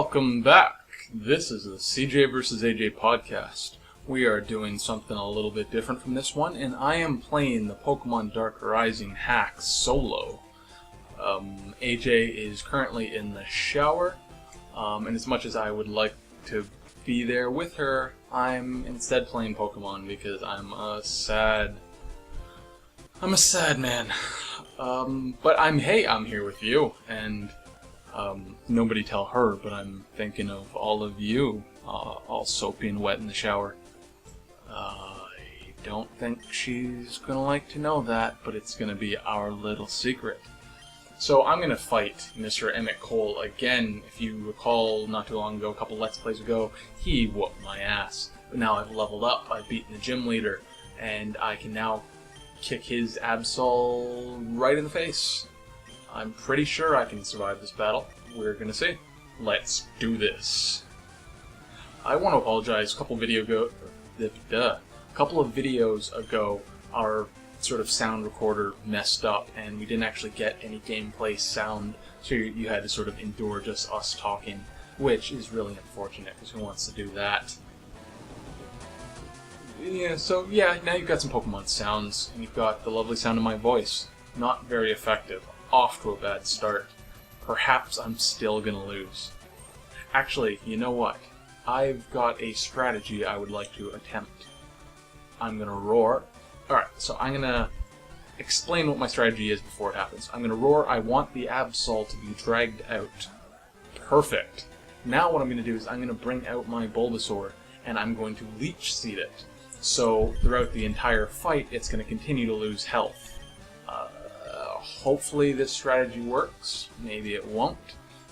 Welcome back. This is the CJ vs. AJ podcast. We are doing something a little bit different from this one, and I am playing the Pokemon Dark Rising hack solo. AJ is currently in the shower, and as much as I would like to be there with her, I'm instead playing Pokemon because I'm a sad man. But I'm here with you, and nobody tell her, but I'm thinking of all of you, all soapy and wet in the shower. I don't think she's gonna like to know that, but it's gonna be our little secret. So I'm gonna fight Mr. Emmett Cole again. If you recall, not too long ago, a couple Let's Plays ago, he whooped my ass. But now I've leveled up, I've beaten the gym leader, and I can now kick his Absol right in the face. I'm pretty sure I can survive this battle. We're gonna see. Let's do this. I want to apologize. A couple of videos ago, our sort of sound recorder messed up, and we didn't actually get any gameplay sound, so you had to sort of endure just us talking, which is really unfortunate, because who wants to do that? Yeah, now you've got some Pokemon sounds, and you've got the lovely sound of my voice. Not very effective. Off to a bad start. Perhaps I'm still gonna lose. Actually, you know what? I've got a strategy I would like to attempt. I'm gonna roar. Alright, so I'm gonna explain what my strategy is before it happens. I'm gonna roar, I want the Absol to be dragged out. Perfect. Now what I'm gonna do is I'm gonna bring out my Bulbasaur, and I'm going to Leech Seed it. So throughout the entire fight, it's gonna continue to lose health. Hopefully this strategy works. Maybe it won't.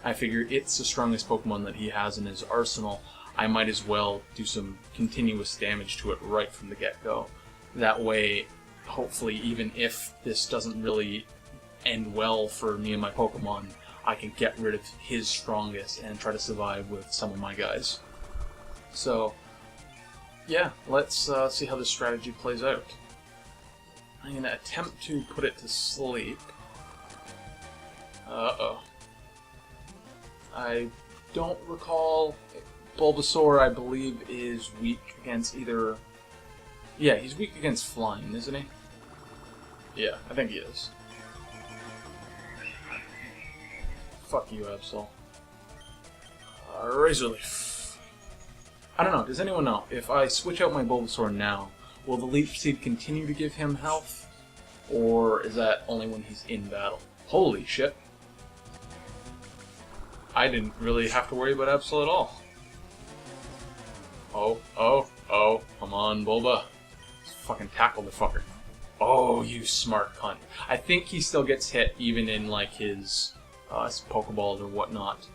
I figure it's the strongest Pokemon that he has in his arsenal. I might as well do some continuous damage to it right from the get-go. That way, hopefully, even if this doesn't really end well for me and my Pokemon, I can get rid of his strongest and try to survive with some of my guys. So, yeah, let's see how this strategy plays out. I'm going to attempt to put it to sleep. Uh-oh. I don't recall. Bulbasaur, I believe, is weak against either... Yeah, he's weak against flying, isn't he? Yeah, I think he is. Fuck you, Absol. Razor Leaf. I don't know, does anyone know? If I switch out my Bulbasaur now, will the Leech Seed continue to give him health? Or is that only when he's in battle? Holy shit. I didn't really have to worry about Absol at all. Oh, come on, Bulba. Fucking tackle the fucker. Oh, you smart cunt. I think he still gets hit even in, like, his Pokeballs or whatnot.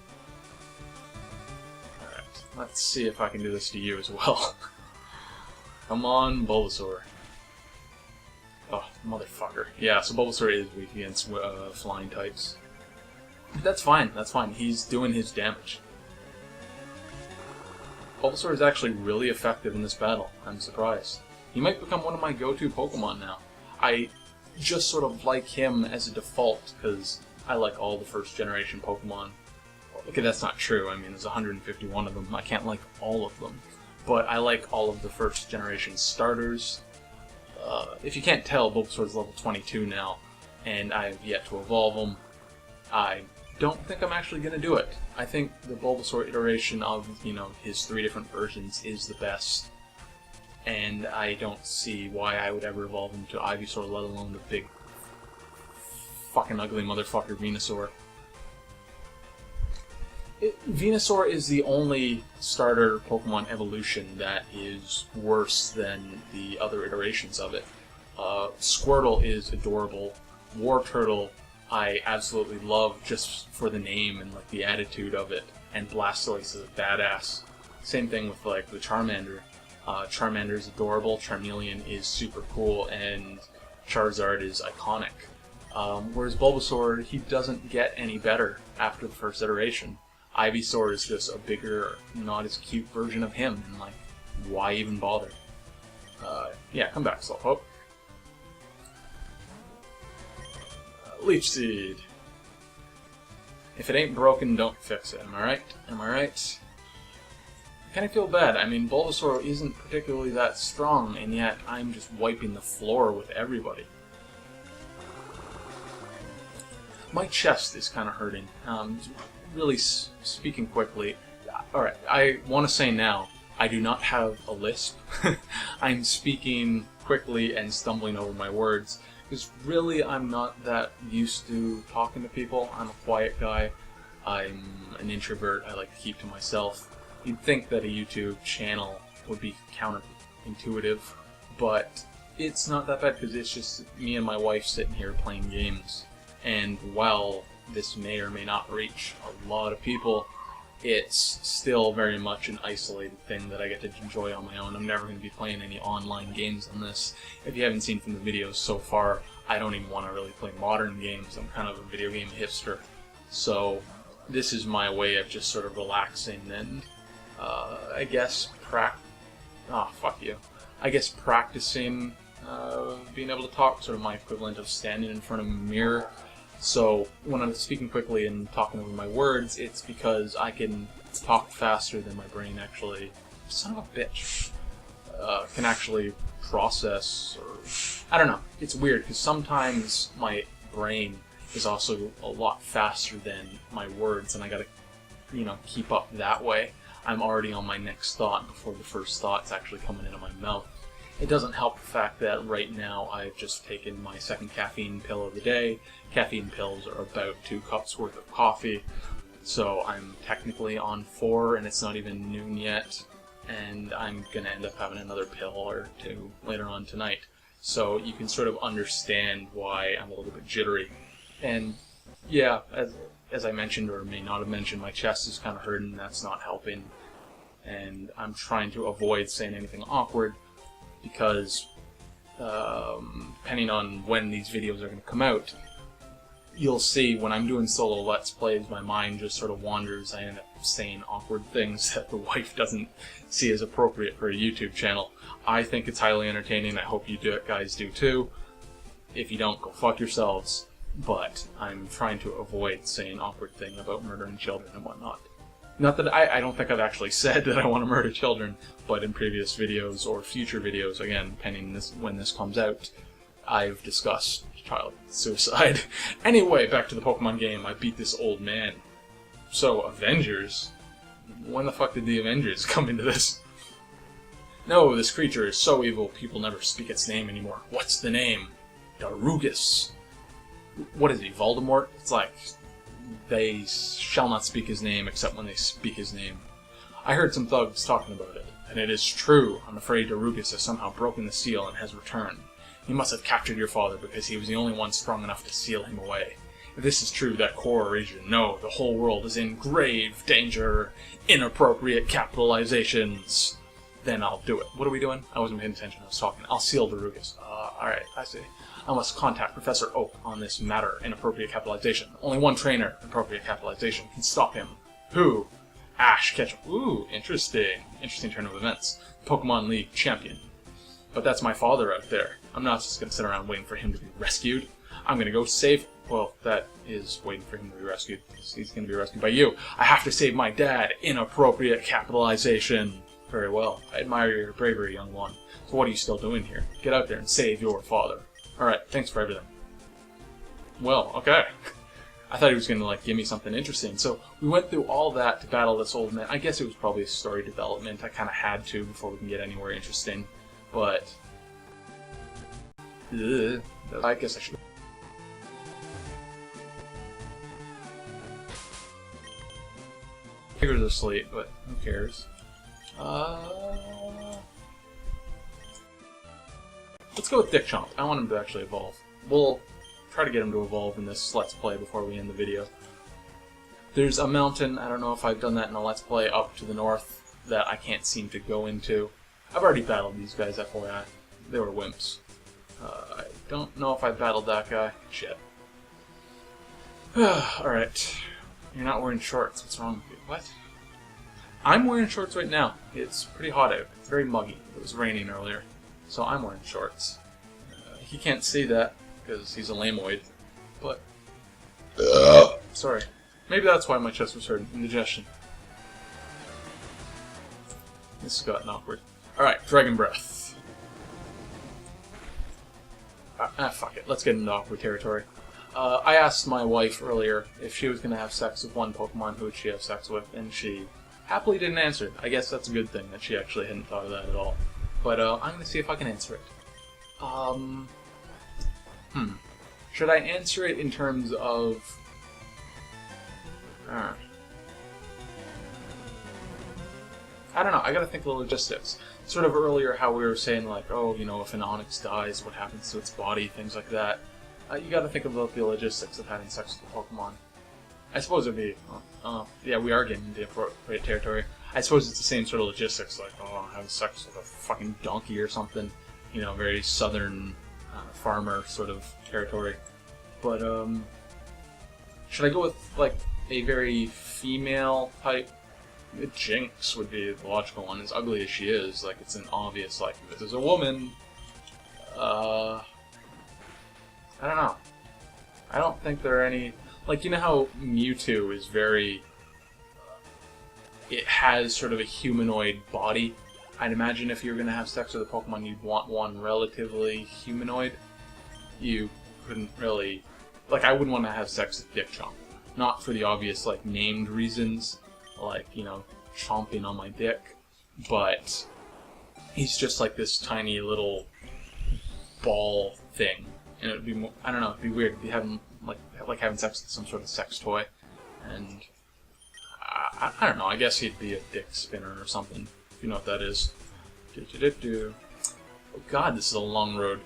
Alright, let's see if I can do this to you as well. Come on, Bulbasaur. Oh, motherfucker. Yeah, so Bulbasaur is weak against flying types. That's fine, that's fine. He's doing his damage. Bulbasaur is actually really effective in this battle. I'm surprised. He might become one of my go-to Pokemon now. I just sort of like him as a default, because I like all the first-generation Pokemon. Okay, that's not true. I mean, there's 151 of them. I can't like all of them. But I like all of the first-generation starters. If you can't tell, Bulbasaur's level 22 now, and I have yet to evolve him. I don't think I'm actually going to do it. I think the Bulbasaur iteration of, his 3 different versions is the best. And I don't see why I would ever evolve him to Ivysaur, let alone the big, fucking ugly motherfucker Venusaur. Venusaur is the only starter Pokemon evolution that is worse than the other iterations of it. Squirtle is adorable. Wartortle I absolutely love just for the name and like the attitude of it. And Blastoise is a badass. Same thing with like the Charmander. Charmander is adorable, Charmeleon is super cool, and Charizard is iconic. Whereas Bulbasaur, he doesn't get any better after the first iteration. Ivysaur is just a bigger, not as cute version of him, and like, why even bother? Yeah, come back, Slowpoke. Leech Seed. If it ain't broken, don't fix it. Am I right? Am I right? I kind of feel bad. I mean, Bulbasaur isn't particularly that strong, and yet I'm just wiping the floor with everybody. My chest is kind of hurting. Really speaking quickly. Alright, I want to say now, I do not have a lisp. I'm speaking quickly and stumbling over my words. Because really, I'm not that used to talking to people. I'm a quiet guy. I'm an introvert. I like to keep to myself. You'd think that a YouTube channel would be counterintuitive, but it's not that bad because it's just me and my wife sitting here playing games. And while this may or may not reach a lot of people, it's still very much an isolated thing that I get to enjoy on my own. I'm never going to be playing any online games on this. If you haven't seen from the videos so far, I don't even want to really play modern games. I'm kind of a video game hipster. So this is my way of just sort of relaxing and, I guess, I guess practicing being able to talk, sort of my equivalent of standing in front of a mirror. So when I'm speaking quickly and talking over my words, it's because I can talk faster than my brain actually, son of a bitch, can actually process, or I don't know. It's weird because sometimes my brain is also a lot faster than my words, and I gotta, keep up that way. I'm already on my next thought before the first thought's actually coming into my mouth. It doesn't help the fact that right now I've just taken my second caffeine pill of the day. Caffeine pills are about 2 cups worth of coffee, so I'm technically on 4 and it's not even noon yet, and I'm going to end up having another pill or 2 later on tonight. So you can sort of understand why I'm a little bit jittery. And yeah, as I mentioned or may not have mentioned, my chest is kind of hurting, that's not helping. And I'm trying to avoid saying anything awkward, because depending on when these videos are going to come out, you'll see when I'm doing solo Let's Plays, my mind just sort of wanders. I end up saying awkward things that the wife doesn't see as appropriate for a YouTube channel. I think it's highly entertaining. I hope you guys do too. If you don't, go fuck yourselves. But I'm trying to avoid saying awkward things about murdering children and whatnot. Not that I don't think I've actually said that I want to murder children, but in previous videos or future videos, again, depending when this comes out, I've discussed child suicide. Anyway, back to the Pokemon game. I beat this old man. So, Avengers? When the fuck did the Avengers come into this? No, this creature is so evil, people never speak its name anymore. What's the name? Darugus. What is he, Voldemort? It's like, they shall not speak his name except when they speak his name. I heard some thugs talking about it, and it is true. I'm afraid Darugus has somehow broken the seal and has returned. He must have captured your father because he was the only one strong enough to seal him away. If this is true, that core region, no, the whole world is in grave danger. Inappropriate capitalizations. Then I'll do it. What are we doing? I wasn't paying attention. I was talking. I'll seal Darugus. Alright, I see. I must contact Professor Oak on this matter. Inappropriate capitalization. Only one trainer, appropriate capitalization, can stop him. Who? Ash Ketchum. Ooh, interesting. Interesting turn of events. Pokemon League champion. But that's my father out there. I'm not just going to sit around waiting for him to be rescued. I'm going to go save... Well, that is waiting for him to be rescued. He's going to be rescued by you. I have to save my dad. Inappropriate capitalization. Very well. I admire your bravery, young one. So what are you still doing here? Get out there and save your father. Alright, thanks for everything. Well, okay. I thought he was going to, give me something interesting. So, we went through all that to battle this old man. I guess it was probably story development. I kind of had to before we can get anywhere interesting. But... I guess I should... Tigers are asleep, but who cares? Let's go with Dick Chomp. I want him to actually evolve. We'll try to get him to evolve in this Let's Play before we end the video. There's a mountain, I don't know if I've done that in a Let's Play, up to the north that I can't seem to go into. I've already battled these guys, FYI. They were wimps. I don't know if I battled that guy. Shit. Alright. You're not wearing shorts. What's wrong with you? What? I'm wearing shorts right now. It's pretty hot out. It's very muggy. It was raining earlier. So I'm wearing shorts. He can't see that because he's a lameoid. But... sorry. Maybe that's why my chest was hurting. Indigestion. This has gotten awkward. Alright, Dragon Breath. Fuck it. Let's get into awkward territory. I asked my wife earlier if she was going to have sex with one Pokemon, who would she have sex with, and she happily didn't answer. I guess that's a good thing, that she actually hadn't thought of that at all. But I'm going to see if I can answer it. Should I answer it in terms of... I don't know, I gotta think of the logistics. Sort of earlier how we were saying, like, oh, you know, if an Onyx dies, what happens to its body, things like that. You gotta think about the logistics of having sex with a Pokemon. I suppose it'd be... yeah, we are getting into appropriate territory. I suppose it's the same sort of logistics, like, oh, having sex with a fucking donkey or something. You know, very southern farmer sort of territory. But, should I go with, like, a very female type? Jinx would be the logical one, as ugly as she is. Like, it's an obvious, like, this is a woman. I don't know. I don't think there are any... Like, you know how Mewtwo is very... it has sort of a humanoid body? I'd imagine if you were going to have sex with a Pokemon, you'd want one relatively humanoid. You couldn't really... Like, I wouldn't want to have sex with Dick Chomp. Not for the obvious, like, named reasons, like, you know, chomping on my dick, but he's just like this tiny little ball thing, and it'd be more, I don't know, it'd be weird. It'd be having, like having sex with some sort of sex toy, and I don't know, I guess he'd be a dick spinner or something, if you know what that is. Oh god, this is a long road.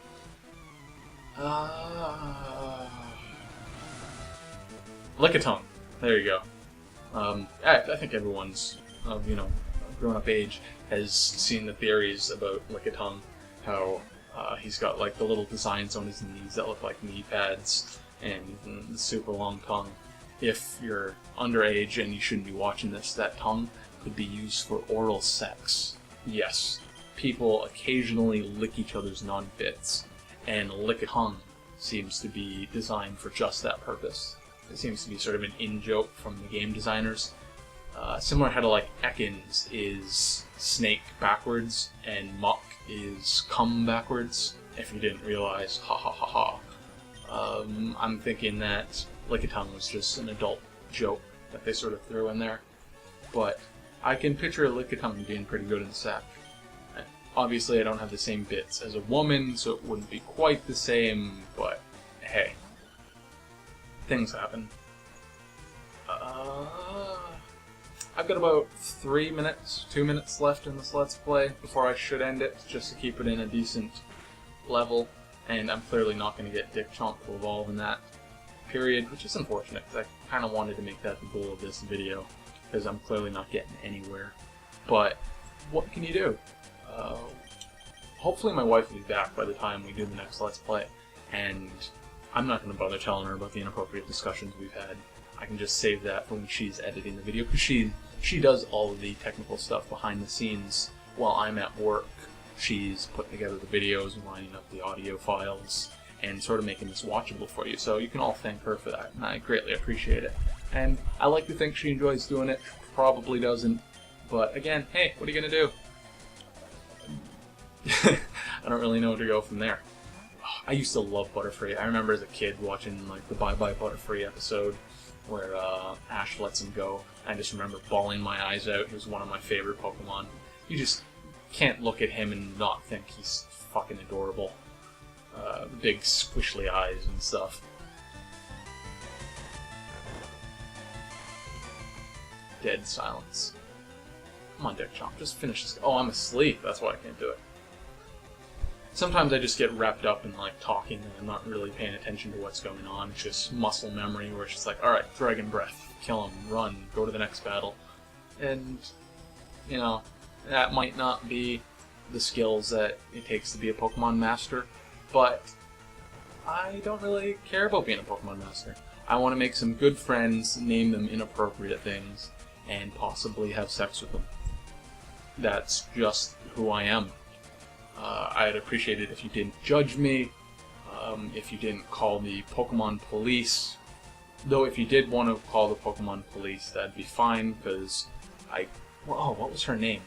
Lickitung. There you go. I think everyone's, you know, grown-up age has seen the theories about Lickitung, how he's got, like, the little designs on his knees that look like knee pads, and the super long tongue. If you're underage and you shouldn't be watching this, that tongue could be used for oral sex. Yes, people occasionally lick each other's non-bits, and Lickitung seems to be designed for just that purpose. It seems to be sort of an in-joke from the game designers. Similar how to, like, Ekans is snake backwards, and Muck is cum backwards, if you didn't realize, ha ha ha ha. I'm thinking that Lickitung was just an adult joke that they sort of threw in there. But I can picture Lickitung being pretty good in the sack. Obviously I don't have the same bits as a woman, so it wouldn't be quite the same, but hey. Things happen. I've got about 2 minutes left in this Let's Play before I should end it, just to keep it in a decent level, and I'm clearly not going to get Dick Chomp to evolve in that period, which is unfortunate, because I kind of wanted to make that the goal of this video, because I'm clearly not getting anywhere. But, what can you do? Hopefully my wife will be back by the time we do the next Let's Play, and I'm not going to bother telling her about the inappropriate discussions we've had. I can just save that for when she's editing the video, because she does all of the technical stuff behind the scenes while I'm at work. She's putting together the videos, lining up the audio files, and sort of making this watchable for you. So you can all thank her for that, and I greatly appreciate it. And I like to think she enjoys doing it, probably doesn't, but again, hey, what are you going to do? I don't really know where to go from there. I used to love Butterfree. I remember as a kid watching, like, the Bye Bye Butterfree episode where Ash lets him go. I just remember bawling my eyes out. He was one of my favorite Pokemon. You just can't look at him and not think he's fucking adorable. Big squishly eyes and stuff. Dead silence. Come on, Dick Chomp, just finish this. Oh, I'm asleep. That's why I can't do it. Sometimes I just get wrapped up in, like, talking and I'm not really paying attention to what's going on. It's just muscle memory where it's just like, alright, Dragon Breath, kill him, run, go to the next battle. And, you know, that might not be the skills that it takes to be a Pokemon Master, but I don't really care about being a Pokemon Master. I want to make some good friends, name them inappropriate things, and possibly have sex with them. That's just who I am. I'd appreciate it if you didn't judge me, if you didn't call the Pokemon police, Though if you did want to call the Pokemon police, that'd be fine, because oh, what was her name?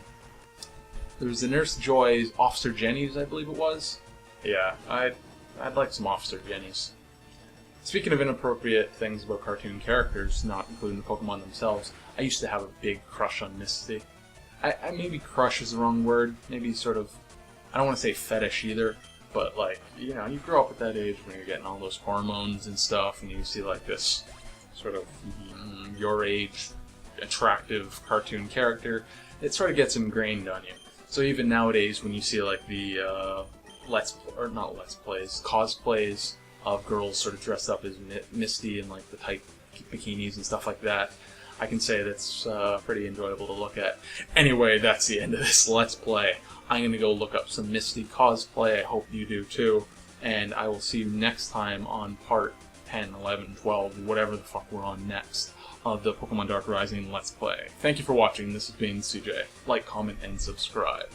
There was the Nurse Joy's Officer Jenny's, I believe it was. Yeah, I'd like some Officer Jenny's. Speaking of inappropriate things about cartoon characters, not including the Pokemon themselves, I used to have a big crush on Misty. I maybe crush is the wrong word, maybe sort of, I don't want to say fetish either, but like, you know, you grow up at that age when you're getting all those hormones and stuff, and you see like this sort of your age attractive cartoon character, it sort of gets ingrained on you. So even nowadays when you see like the cosplays of girls sort of dressed up as Misty in like the tight bikinis and stuff like that, I can say that's pretty enjoyable to look at. Anyway, that's the end of this Let's Play. I'm going to go look up some Misty cosplay. I hope you do too. And I will see you next time on part 10, 11, 12, whatever the fuck we're on next of the Pokemon Dark Rising Let's Play. Thank you for watching. This has been CJ. Like, comment, and subscribe.